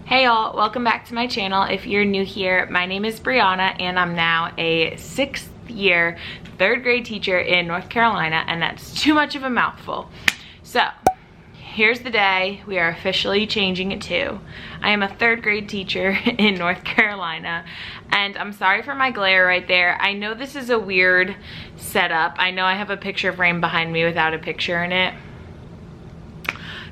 Hey y'all, welcome back to my channel. If you're new here, my name is Brianna and I'm now a 6th year 3rd grade teacher in North Carolina, and that's too much of a mouthful. So here's the day we are officially changing it to. I am a 3rd grade teacher in North Carolina, and I'm sorry for my glare right there. I know this is a weird setup. I know I have a picture frame behind me without a picture in it.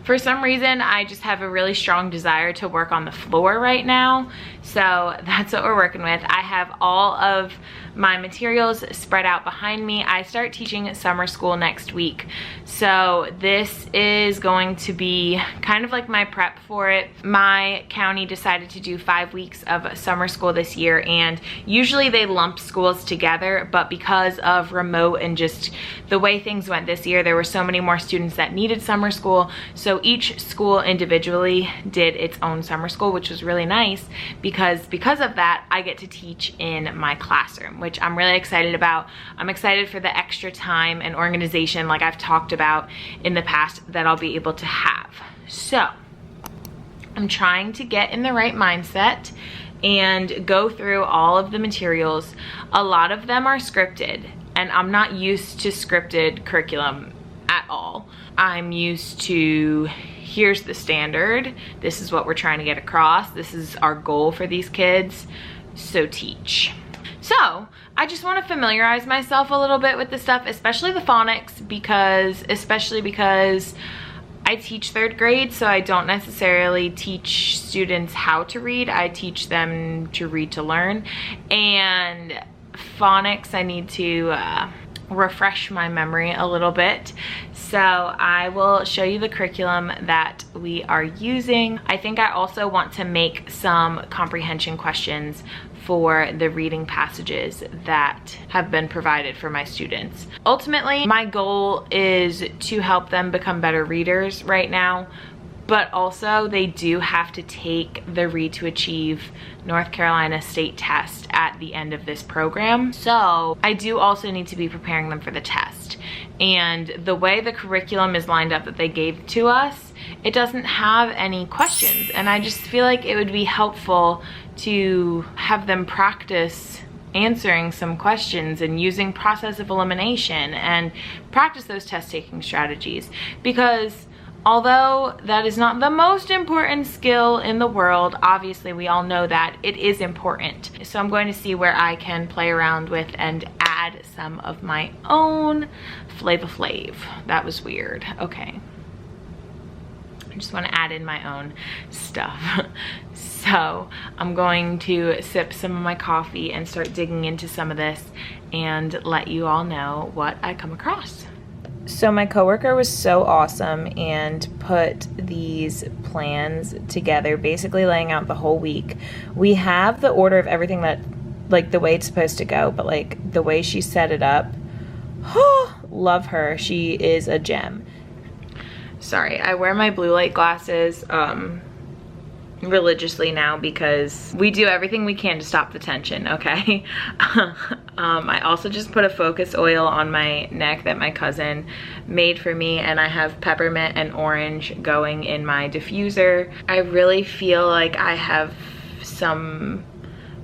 For some reason, I just have a really strong desire to work on the floor right now. So that's what we're working with. I have all of my materials spread out behind me. I start teaching summer school next week. So this is going to be kind of like my prep for it. My county decided to do 5 weeks of summer school this year, and usually they lump schools together, but because of remote and just the way things went this year, there were so many more students that needed summer school. So each school individually did its own summer school, which was really nice because of that, I get to teach in my classroom, which I'm really excited about. I'm excited for the extra time and organization, like I've talked about in the past, that I'll be able to have. So I'm trying to get in the right mindset and go through all of the materials. A lot of them are scripted, and I'm not used to scripted curriculum at all. I'm used to, here's the standard, this is what we're trying to get across, this is our goal for these kids, so teach. So I just want to familiarize myself a little bit with the stuff, especially the phonics, especially because I teach 3rd grade, so I don't necessarily teach students how to read. I teach them to read to learn. And phonics, I need to refresh my memory a little bit. So I will show you the curriculum that we are using. I think I also want to make some comprehension questions for the reading passages that have been provided for my students. Ultimately, my goal is to help them become better readers right now, but also they do have to take the Read to Achieve North Carolina state test at the end of this program. So I do also need to be preparing them for the test. And the way the curriculum is lined up that they gave to us, it doesn't have any questions. And I just feel like it would be helpful to have them practice answering some questions and using process of elimination and practice those test taking strategies, because although that is not the most important skill in the world, obviously we all know that it is important. So I'm going to see where I can play around with and add some of my own flav. That was weird. Okay. I just want to add in my own stuff. So I'm going to sip some of my coffee and start digging into some of this and let you all know what I come across. So my coworker was so awesome and put these plans together, basically laying out the whole week. We have the order of everything that, like, the way it's supposed to go, but like the way she set it up, love her. She is a gem. Sorry, I wear my blue light glasses religiously now because we do everything we can to stop the tension, okay? I also just put a focus oil on my neck that my cousin made for me, and I have peppermint and orange going in my diffuser. I really feel like I have some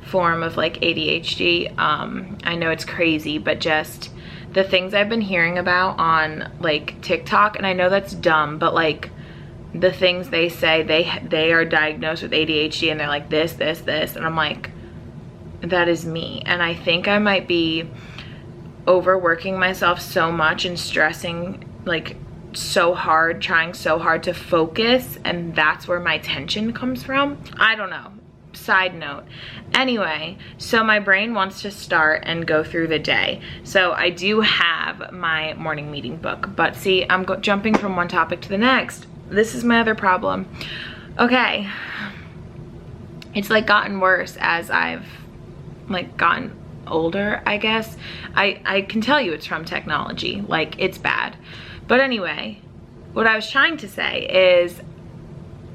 form of like ADHD. I know it's crazy, but just the things I've been hearing about on like TikTok, and I know that's dumb, but like the things they say, they are diagnosed with ADHD and they're like this, and I'm like, that is me. And I think I might be overworking myself so much and stressing like so hard, trying so hard to focus, and that's where my tension comes from. I don't know. Side note. Anyway, so my brain wants to start and go through the day. So I do have my morning meeting book, but see, I'm jumping from one topic to the next. This is my other problem. Okay, it's like gotten worse as I've like gotten older, I guess. I can tell you it's from technology, like it's bad. But anyway, what I was trying to say is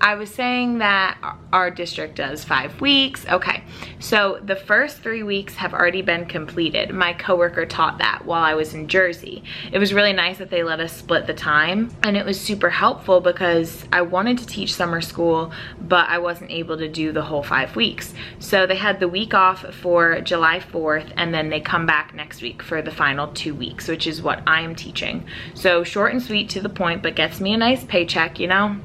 I was saying that our district does 5 weeks. Okay, so the first 3 weeks have already been completed. My coworker taught that while I was in Jersey. It was really nice that they let us split the time, and it was super helpful because I wanted to teach summer school, but I wasn't able to do the whole 5 weeks. So they had the week off for July 4th, and then they come back next week for the final 2 weeks, which is what I am teaching. So short and sweet, to the point, but gets me a nice paycheck, you know?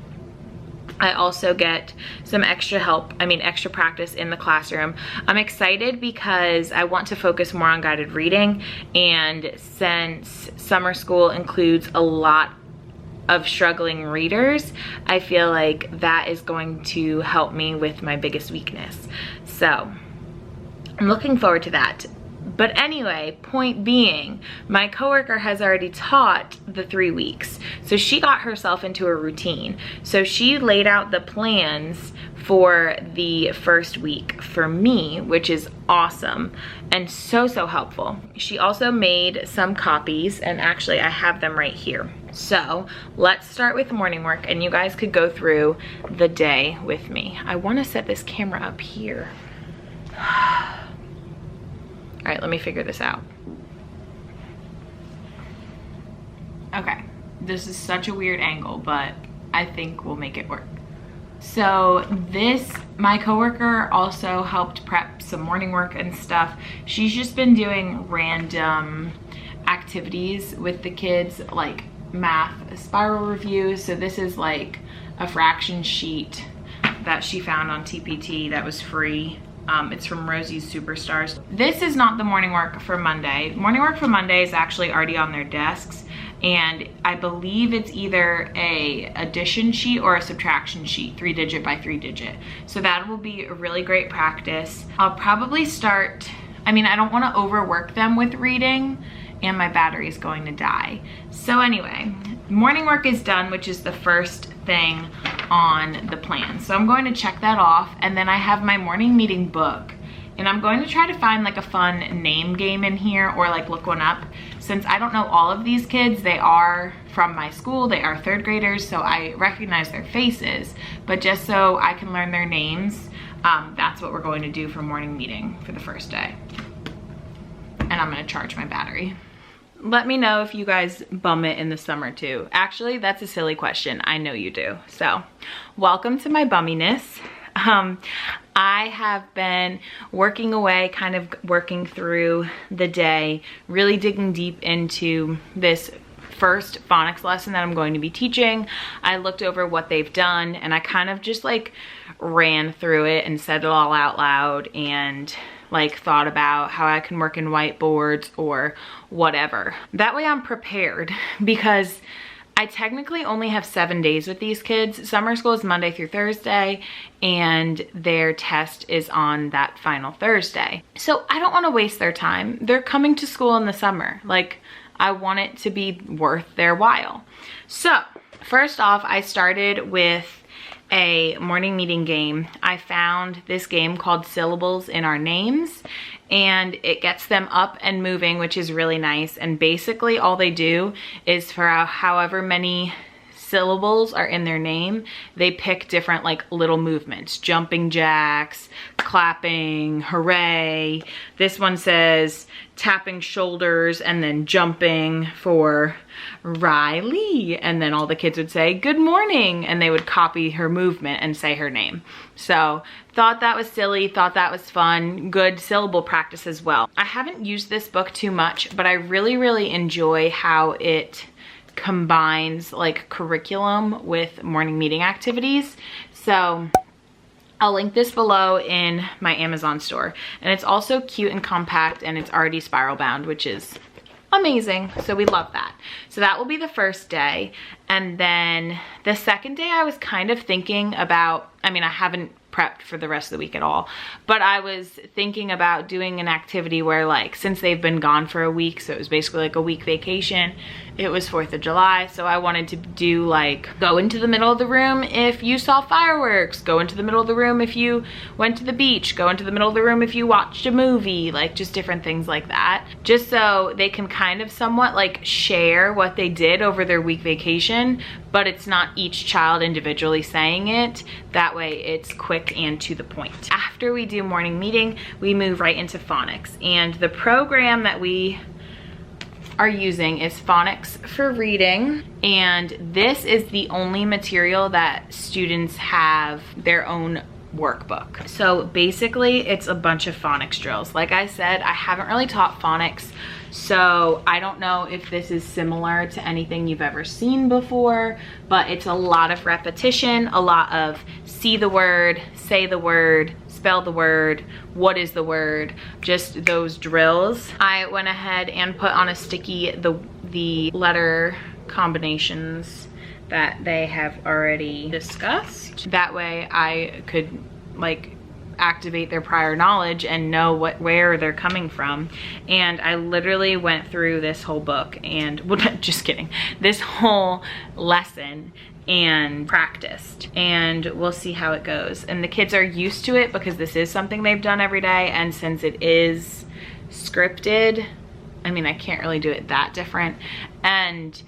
I also get some extra help, extra practice in the classroom. I'm excited because I want to focus more on guided reading, and since summer school includes a lot of struggling readers, I feel like that is going to help me with my biggest weakness. So I'm looking forward to that. But anyway, point being, my coworker has already taught the 3 weeks. So she got herself into a routine. So she laid out the plans for the first week for me, which is awesome and so helpful. She also made some copies, and actually I have them right here. So let's start with morning work, and you guys could go through the day with me. I want to set this camera up here. All right, let me figure this out. Okay, this is such a weird angle, but I think we'll make it work. So my coworker also helped prep some morning work and stuff. She's just been doing random activities with the kids, like math spiral reviews. So this is like a fraction sheet that she found on TPT that was free. It's from Rosie's Superstars. This is not the morning work for Monday. Morning work for Monday is actually already on their desks, and I believe it's either a addition sheet or a subtraction sheet, 3-digit by 3-digit. So that will be a really great practice. I'll probably start, I don't want to overwork them with reading, and my battery is going to die. So anyway, morning work is done, which is the first thing on the plan. So I'm going to check that off, and then I have my morning meeting book, and I'm going to try to find like a fun name game in here, or like look one up. Since I don't know all of these kids, they are from my school, they are 3rd graders, so I recognize their faces, but just so I can learn their names, that's what we're going to do for morning meeting for the first day. And I'm gonna charge my battery. Let me know if you guys bum it in the summer too. Actually, that's a silly question. I know you do. So, welcome to my bumminess. I have been working away, kind of working through the day, really digging deep into this first phonics lesson that I'm going to be teaching. I looked over what they've done, and I kind of just like ran through it and said it all out loud, and like thought about how I can work in whiteboards or whatever. That way I'm prepared, because I technically only have 7 days with these kids. Summer school is Monday through Thursday, and their test is on that final Thursday. So I don't want to waste their time. They're coming to school in the summer. Like, I want it to be worth their while. So first off, I started with a morning meeting game. I found this game called Syllables in Our Names, and it gets them up and moving, which is really nice. And basically all they do is, for however many syllables are in their name, they pick different like little movements: jumping jacks, clapping, hooray. This one says tapping shoulders and then jumping for Riley, and then all the kids would say good morning, and they would copy her movement and say her name. So thought that was silly, thought that was fun, good syllable practice as well. I haven't used this book too much, but I really enjoy how it combines like curriculum with morning meeting activities. So I'll link this below in my Amazon store, and it's also cute and compact, and it's already spiral bound, which is amazing. So we love that. So that will be the first day. And then the second day, I was kind of thinking about, I haven't prepped for the rest of the week at all, but I was thinking about doing an activity where, like, since they've been gone for a week, so it was basically like a week vacation, it was 4th of July, so I wanted to do like, go into the middle of the room if you saw fireworks, go into the middle of the room if you went to the beach, go into the middle of the room if you watched a movie, like just different things like that. Just so they can kind of somewhat like share what they did over their week vacation, but it's not each child individually saying it. That way it's quick and to the point. After we do morning meeting, we move right into phonics. And the program that we are using is Phonics for Reading, and this is the only material that students have their own workbook. So basically it's a bunch of phonics drills. Like I said, I haven't really taught phonics, so I don't know if this is similar to anything you've ever seen before, but it's a lot of repetition, a lot of see the word, say the word, spell the word, what is the word, just those drills. I went ahead and put on a sticky the letter combinations that they have already discussed. That way I could like activate their prior knowledge and know where they're coming from. And I literally went through this whole book and, well, just kidding, this whole lesson and practiced, and we'll see how it goes. And the kids are used to it because this is something they've done every day, and since it is scripted, I mean, I can't really do it that different. And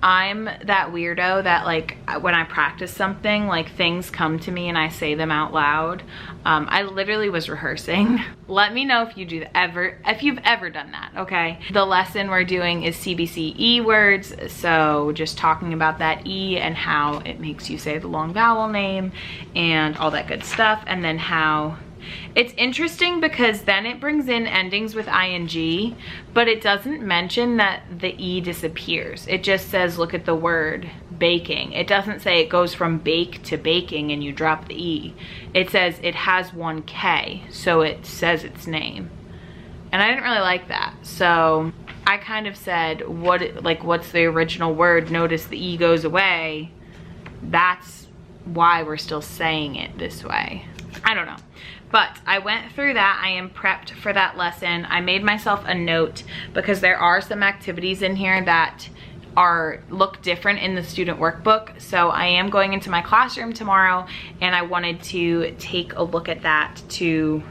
I'm that weirdo that like when I practice something, like things come to me and I say them out loud. I literally was rehearsing. Let me know if you do if you've ever done that, okay? The lesson we're doing is Cbc E Words, so just talking about that E and how it makes you say the long vowel name and all that good stuff, and then how it's interesting because then it brings in endings with ing, but it doesn't mention that the E disappears. It just says, look at the word baking. It doesn't say it goes from bake to baking and you drop the E. It says it has one K, so it says its name. And I didn't really like that. So I kind of said, what's the original word? Notice the E goes away. That's why we're still saying it this way. I don't know. But I went through that. I am prepped for that lesson. I made myself a note because there are some activities in here that look different in the student workbook. So I am going into my classroom tomorrow, and I wanted to take a look at that to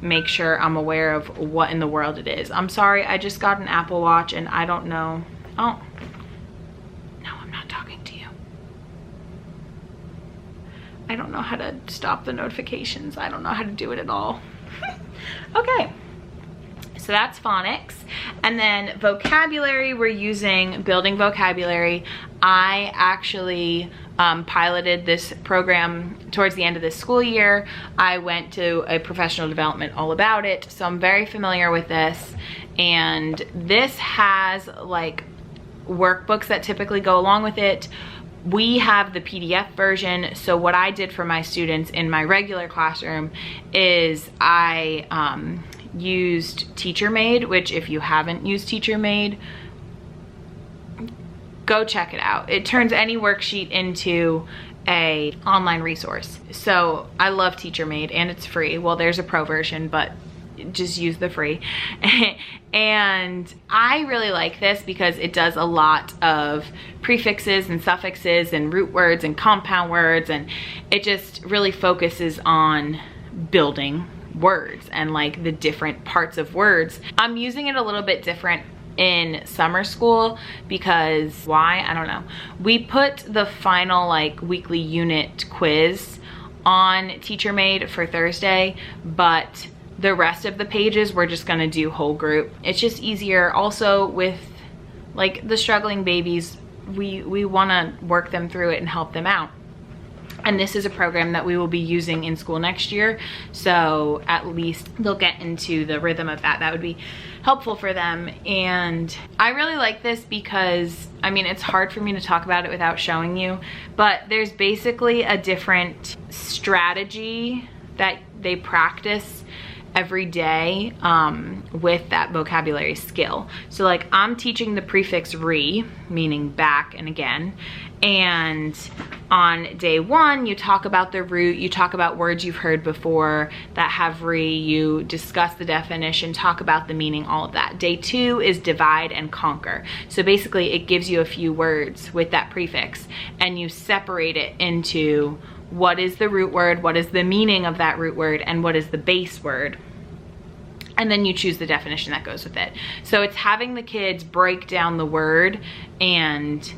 make sure I'm aware of what in the world it is. I'm sorry, I just got an Apple Watch and I don't know. Oh, no, I'm not talking to you. I don't know how to stop the notifications. I don't know how to do it at all. Okay, so that's phonics. And then vocabulary, we're using Building Vocabulary. I actually piloted this program towards the end of this school year. I went to a professional development all about it, so I'm very familiar with this. And this has like workbooks that typically go along with it. We have the PDF version, so what I did for my students in my regular classroom is I used TeacherMade, which if you haven't used TeacherMade, go check it out. It turns any worksheet into an online resource. So I love TeacherMade, and it's free. Well, there's a pro version, but just use the free. And I really like this because it does a lot of prefixes and suffixes and root words and compound words, and it just really focuses on building words and like the different parts of words. I'm using it a little bit different in summer school because why? I don't know. We put the final like weekly unit quiz on TeacherMade for Thursday, but the rest of the pages we're just gonna do whole group. It's just easier. Also with like the struggling babies, we wanna work them through it and help them out. And this is a program that we will be using in school next year, so at least they'll get into the rhythm of that. That would be helpful for them. And I really like this because, I mean, it's hard for me to talk about it without showing you, but there's basically a different strategy that they practice every day with that vocabulary skill. So like I'm teaching the prefix re, meaning back and again, and On day 1, you talk about the root, you talk about words you've heard before that have re, you discuss the definition, talk about the meaning, all of that. Day 2 is divide and conquer. So basically it gives you a few words with that prefix and you separate it into what is the root word, what is the meaning of that root word, and what is the base word. And then you choose the definition that goes with it. So it's having the kids break down the word and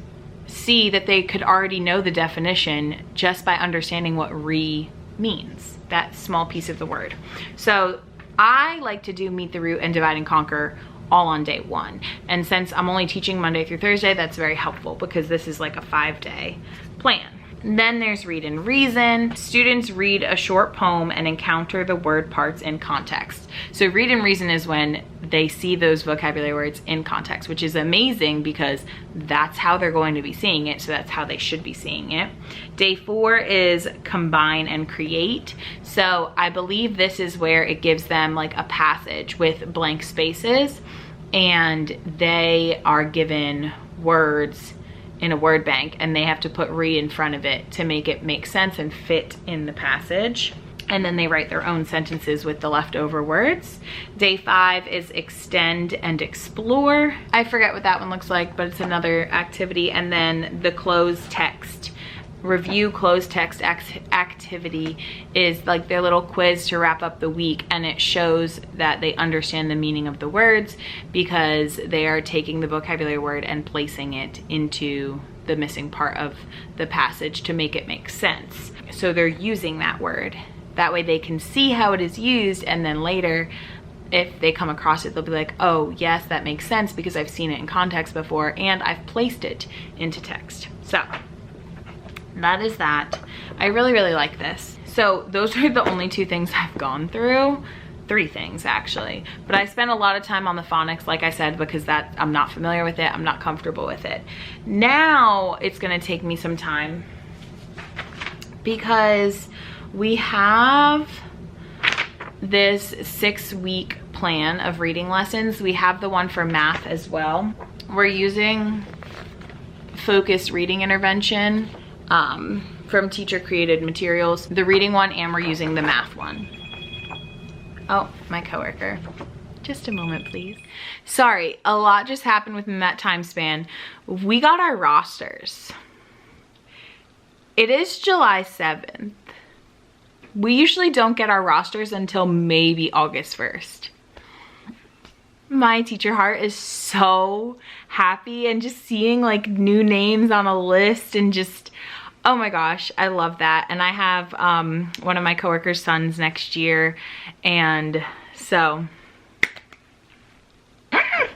see that they could already know the definition just by understanding what re means, that small piece of the word. So I like to do meet the root and divide and conquer all on day 1. And since I'm only teaching Monday through Thursday, that's very helpful because this is like a 5-day plan. Then there's read and reason. Students read a short poem and encounter the word parts in context. So read and reason is when they see those vocabulary words in context, which is amazing because that's how they're going to be seeing it. So that's how they should be seeing it. Day 4 is combine and create. So I believe this is where it gives them like a passage with blank spaces and they are given words in a word bank and they have to put re in front of it to make it make sense and fit in the passage. And then they write their own sentences with the leftover words. Day 5 is extend and explore. I forget what that one looks like, but it's another activity. And then the closed text. Review closed text activity is like their little quiz to wrap up the week, and it shows that they understand the meaning of the words because they are taking the vocabulary word and placing it into the missing part of the passage to make it make sense. So they're using that word. That way they can see how it is used, and then later if they come across it, they'll be like, oh yes, that makes sense because I've seen it in context before and I've placed it into text. So that is that. I really, really like this. So those are the only 2 things I've gone through. 3 things actually. But I spent a lot of time on the phonics, like I said, because that I'm not familiar with it. I'm not comfortable with it. Now it's gonna take me some time because we have this 6-week plan of reading lessons. We have the one for math as well. We're using focused reading intervention from teacher created materials, the reading one, and we're using the math one. Oh, my coworker. Just a moment, please. Sorry, a lot just happened within that time span. We got our rosters. It is July 7th. We usually don't get our rosters until maybe August 1st. My teacher heart is so happy, and just seeing like new names on a list and just, oh my gosh, I love that. And I have one of my coworkers' sons next year, and so I'm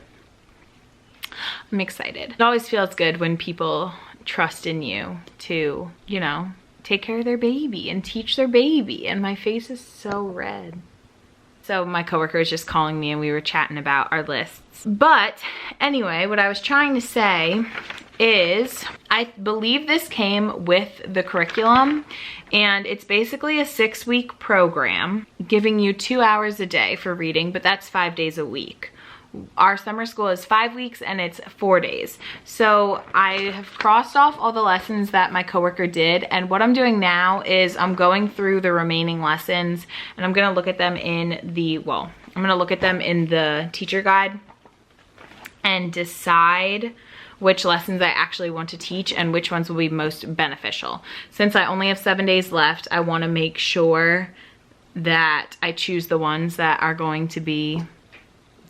excited. It always feels good when people trust in you to, you know, take care of their baby and teach their baby. And my face is so red. So my coworker was just calling me and we were chatting about our lists. But anyway, what I was trying to say is I believe this came with the curriculum, and it's basically a 6-week program giving you 2 hours a day for reading, but that's 5 days a week. Our summer school is 5 weeks and it's 4 days. So I have crossed off all the lessons that my coworker did, and what I'm doing now is I'm going through the remaining lessons and I'm gonna look at them in the, well, I'm gonna look at them in the teacher guide and decide which lessons I actually want to teach and which ones will be most beneficial. Since I only have 7 days left, I wanna make sure that I choose the ones that are going to be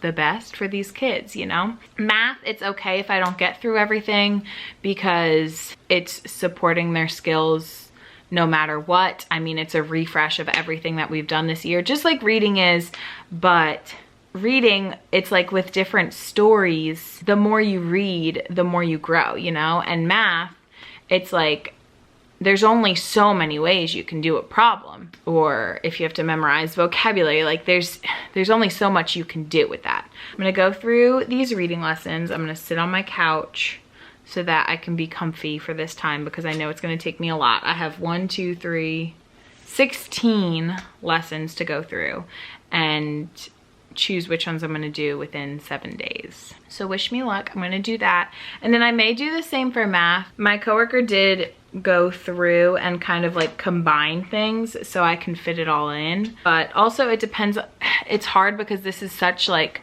the best for these kids, you know? Math, it's okay if I don't get through everything because it's supporting their skills no matter what. I mean, it's a refresh of everything that we've done this year, just like reading is, but reading, it's like with different stories, the more you read, the more you grow, you know? And math, it's like, there's only so many ways you can do a problem, or if you have to memorize vocabulary, like there's only so much you can do with that. I'm gonna go through these reading lessons. I'm gonna sit on my couch so that I can be comfy for this time because I know it's gonna take me a lot. I have 16 lessons to go through and choose which ones I'm gonna do within 7 days. So wish me luck, I'm gonna do that. And then I may do the same for math. My coworker did go through and kind of like combine things so I can fit it all in. But also it depends, it's hard because this is such like,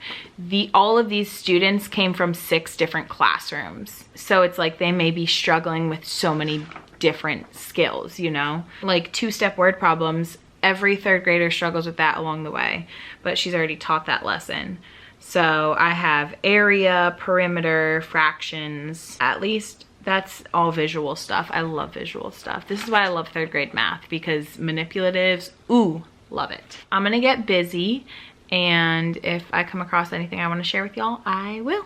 all of these students came from 6 different classrooms. So it's like they may be struggling with so many different skills, you know? Like 2-step word problems, every 3rd grader struggles with that along the way, but she's already taught that lesson. So I have area, perimeter, fractions, at least that's all visual stuff. I love visual stuff. This is why I love 3rd grade math, because manipulatives, ooh, love it. I'm gonna get busy, and if I come across anything I wanna share with y'all, I will.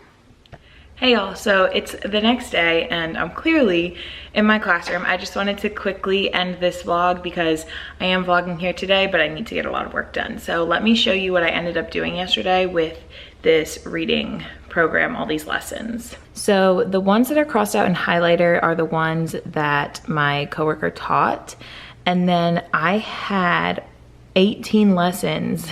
Hey y'all, so it's the next day and I'm clearly in my classroom. I just wanted to quickly end this vlog because I am vlogging here today, but I need to get a lot of work done. So let me show you what I ended up doing yesterday with this reading program, all these lessons. So the ones that are crossed out in highlighter are the ones that my coworker taught. And then I had 18 lessons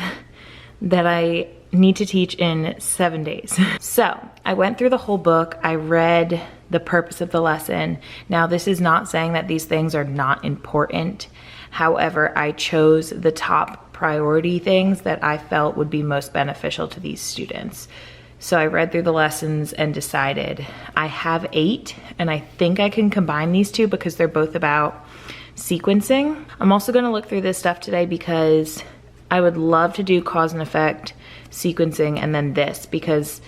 that I need to teach in 7 days. So I went through the whole book. I read the purpose of the lesson. Now, this is not saying that these things are not important. However, I chose the top priority things that I felt would be most beneficial to these students. So I read through the lessons and decided I have 8, and I think I can combine these 2 because they're both about sequencing. I'm also gonna look through this stuff today because I would love to do cause and effect, sequencing, and then this, because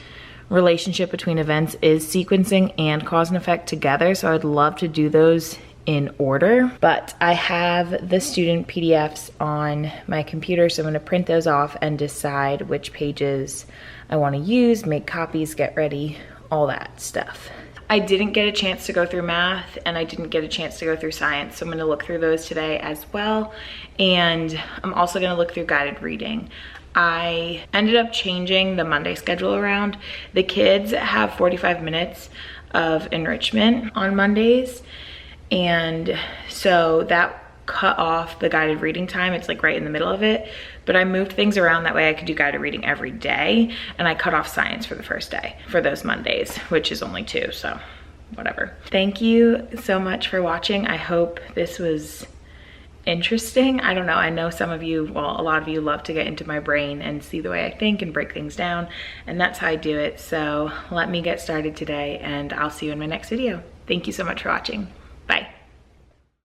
relationship between events is sequencing and cause and effect together. So I'd love to do those in order, but I have the student PDFs on my computer, so I'm gonna print those off and decide which pages I wanna use, make copies, get ready, all that stuff. I didn't get a chance to go through math and I didn't get a chance to go through science, so I'm gonna look through those today as well. And I'm also gonna look through guided reading. I ended up changing the Monday schedule around. The kids have 45 minutes of enrichment on Mondays, and so that cut off the guided reading time. It's like right in the middle of it, but I moved things around that way I could do guided reading every day, and I cut off science for the first day for those Mondays, which is only 2, so whatever. Thank you so much for watching. I hope this was interesting. I don't know, I know some of you, well, a lot of you love to get into my brain and see the way I think and break things down, and that's how I do it. So let me get started today, and I'll see you in my next video. Thank you so much for watching.